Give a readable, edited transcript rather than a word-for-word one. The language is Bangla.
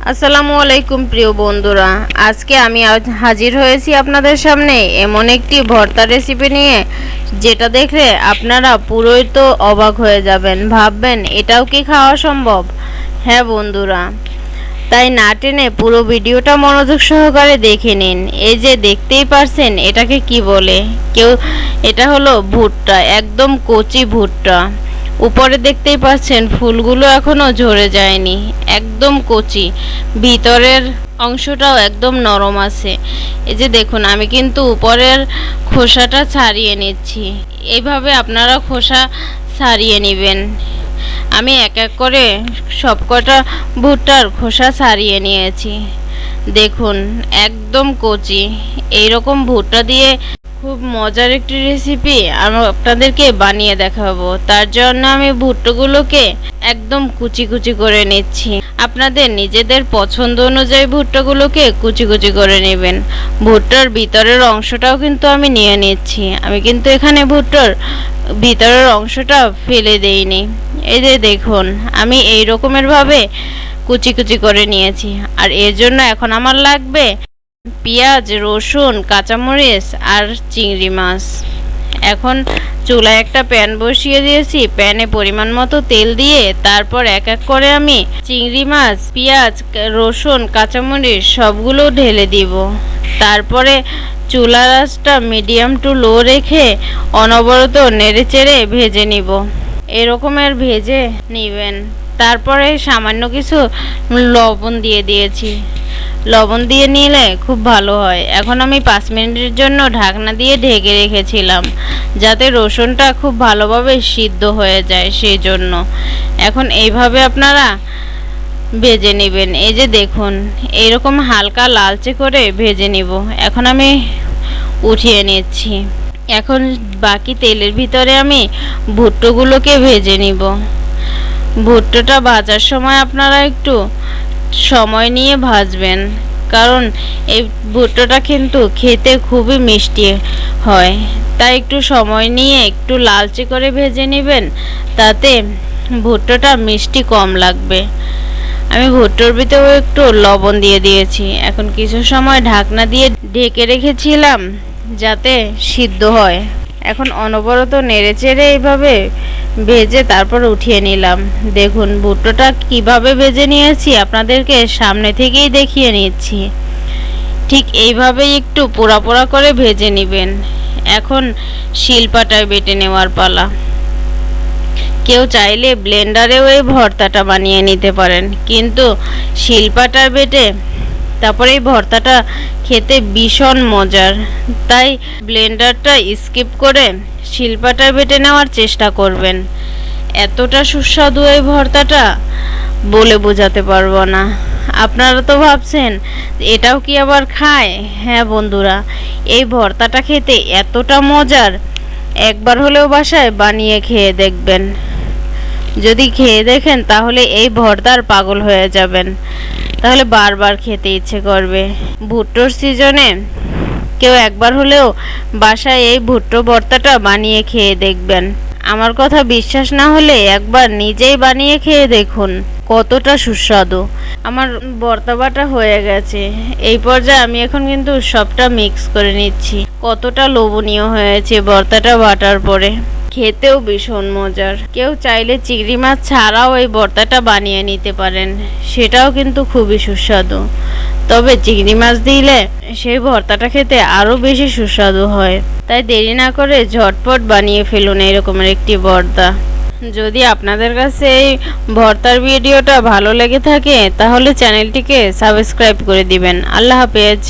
আসসালামু আলাইকুম প্রিয় বন্ধুরা, আজকে আমি হাজির হয়েছি আপনাদের সামনে এমন একটি ভর্তা রেসিপি নিয়ে যেটা দেখলে আপনারা পুরোই তো অবাক হয়ে যাবেন, ভাববেন এটাও কি খাওয়া সম্ভব। হ্যাঁ বন্ধুরা, তাই না টেনে পুরো ভিডিওটা মনোযোগ সহকারে দেখে নিন। এই যে দেখতেই পারছেন এটাকে কি বলে, এটা হলো ভুট্টা, একদম কচি ভুট্টা। উপরে দেখতেই পাচ্ছেন ফুলগুলো এখনো ঝরে যায়নি, একদম কচি, ভিতরের অংশটাও একদম নরম আছে। এই যে দেখুন, আমি কিন্তু উপরের খোসাটা ছাড়িয়ে নিচ্ছি। এইভাবে আপনারা খোসা ছাড়িয়ে নেবেন। আমি এক এক করে সবকটা ভুট্টার খোসা ছাড়িয়ে নিয়েছি। দেখুন একদম কচি। এইরকম ভুট্টা দিয়ে খুব মজার একটি রেসিপি আমি আপনাদেরকে বানিয়ে দেখাবো। তার জন্য আমি ভুট্টাগুলোকে একদম কুচি কুচি করে নিচ্ছি। আপনাদের নিজেদের পছন্দ অনুযায়ী ভুট্টাগুলোকে কুচি কুচি করে নেবেন। ভুট্টার ভিতরের অংশটাও কিন্তু আমি নিয়ে নিচ্ছি। আমি কিন্তু এখানে ভুট্টার ভিতরের অংশটা ফেলে দেইনি। এই যে দেখুন, আমি এই রকমের ভাবে কুচি কুচি করে নিয়েছি। আর এর জন্য এখন আমার লাগবে পেঁয়াজ, রসুন, কাঁচামরিচ আর চিংড়ি মাছ। এখন চুলায় একটা প্যান বসিয়ে দিয়েছি। প্যানে পরিমাণ মতো তেল দিয়ে তারপর এক এক করে আমি চিংড়ি মাছ, পেঁয়াজ, রসুন, কাঁচামরিচ সবগুলো ঢেলে দিব। তারপরে চুলার আঁচটা মিডিয়াম টু লো রেখে অনবরত নেড়েচেড়ে ভেজে নিব। এরকমের ভেজে নেবেন। তারপরে সামান্য কিছু লবণ দিয়ে দিয়েছি। লবণ দিয়ে নিলে খুব ভালো হয়। এখন আমি 5 মিনিটের জন্য ঢাকনা দিয়ে ঢেকে রেখেছিলাম যাতে রসুনটা খুব ভালোভাবে সিদ্ধ হয়ে যায়, সেই জন্য। এখন এইভাবে আপনারা ভেজে নেবেন। এই যে দেখুন, এইরকম হালকা লালচে করে ভেজে নিব। এখন আমি উঠিয়ে নিচ্ছি। এখন বাকি তেলের ভিতরে আমি ভুট্টাগুলোকে ভেজে নিব। ভুট্টাটা ভাজার সময় আপনারা একটু সময় নিয়ে ভাজবেন, কারণ এই ভুট্টাটা কিন্তু খেতে খুবই মিষ্টি হয়। তাই একটু সময় নিয়ে একটু লালচে করে ভেজে নেবেন, তাতে ভুট্টাটা মিষ্টি কম লাগবে। আমি ভুট্টার ভিতরেও একটু লবণ দিয়ে দিয়েছি। এখন কিছু সময় ঢাকনা দিয়ে ঢেকে রেখেছিলাম যাতে সিদ্ধ হয়। এখন অনবরত নেড়েচেড়ে এইভাবে ভেজে তারপর উঠিয়ে নিলাম। দেখুন ভুট্টাটা কিভাবে ভেজে নিয়েছি আপনাদেরকে সামনে থেকেই দেখিয়ে নিচ্ছি। ঠিক এইভাবেই একটু পোড়া পোড়া করে ভেজে নেবেন। এখন শিলপাটায় বেটে নেওয়ার পালা। কেউ চাইলে ব্লেন্ডারেও এই ভর্তাটা বানিয়ে নিতে পারেন, কিন্তু শিলপাটায় বেটে তারপরে এই ভর্তাটা খেতে ভীষণ মজার। তাই ব্লেন্ডারটা স্কিপ করে শিলপাটায় বেটে নেওয়ার চেষ্টা করবেন। এতটা সুস্বাদু এই ভর্তাটা বলে বোঝাতে পারবো না। আপনারা তো ভাবছেন এটাও কি আবার খায়? হ্যাঁ বন্ধুরা, এই ভর্তাটা খেতে এতটা মজার, একবার হলেও বাসায় বানিয়ে খেয়ে দেখবেন। যদি খেয়ে দেখেন তাহলে এই ভর্তার পাগল হয়ে যাবেন, তাহলে বারবার খেতে ইচ্ছে করবে। ভুট্টোর সিজনে কেউ একবার হলেও বাসায় এই ভুট্টো ভর্তাটা বানিয়ে খেয়ে দেখবেন। আমার কথা বিশ্বাস না হলে একবার নিজেই বানিয়ে খেয়ে দেখুন কতটা সুস্বাদু। আমার ভর্তা বাটা হয়ে গেছে। এই পর্যায়ে আমি এখন কিন্তু সবটা মিক্স করে নিচ্ছি। কতটা লোভনীয় হয়েছে ভর্তাটা বাটার পরে, খেতেও ভীষণ মজার। কেউ চাইলে চিংড়ি মাছ ছাড়াও এই ভর্তাটা বানিয়ে নিতে পারেন, সেটাও কিন্তু খুবই সুস্বাদু। তবে চিংড়ি মাছ দিলে সেই ভর্তাটা খেতে আরও বেশি সুস্বাদু হয়। তাই দেরি না করে ঝটপট বানিয়ে ফেলুন এরকমের একটি ভর্তা। যদি আপনাদের কাছে এই ভর্তার ভিডিওটা ভালো লেগে থাকে তাহলে চ্যানেলটিকে সাবস্ক্রাইব করে দিবেন। আল্লাহ হাফেজ।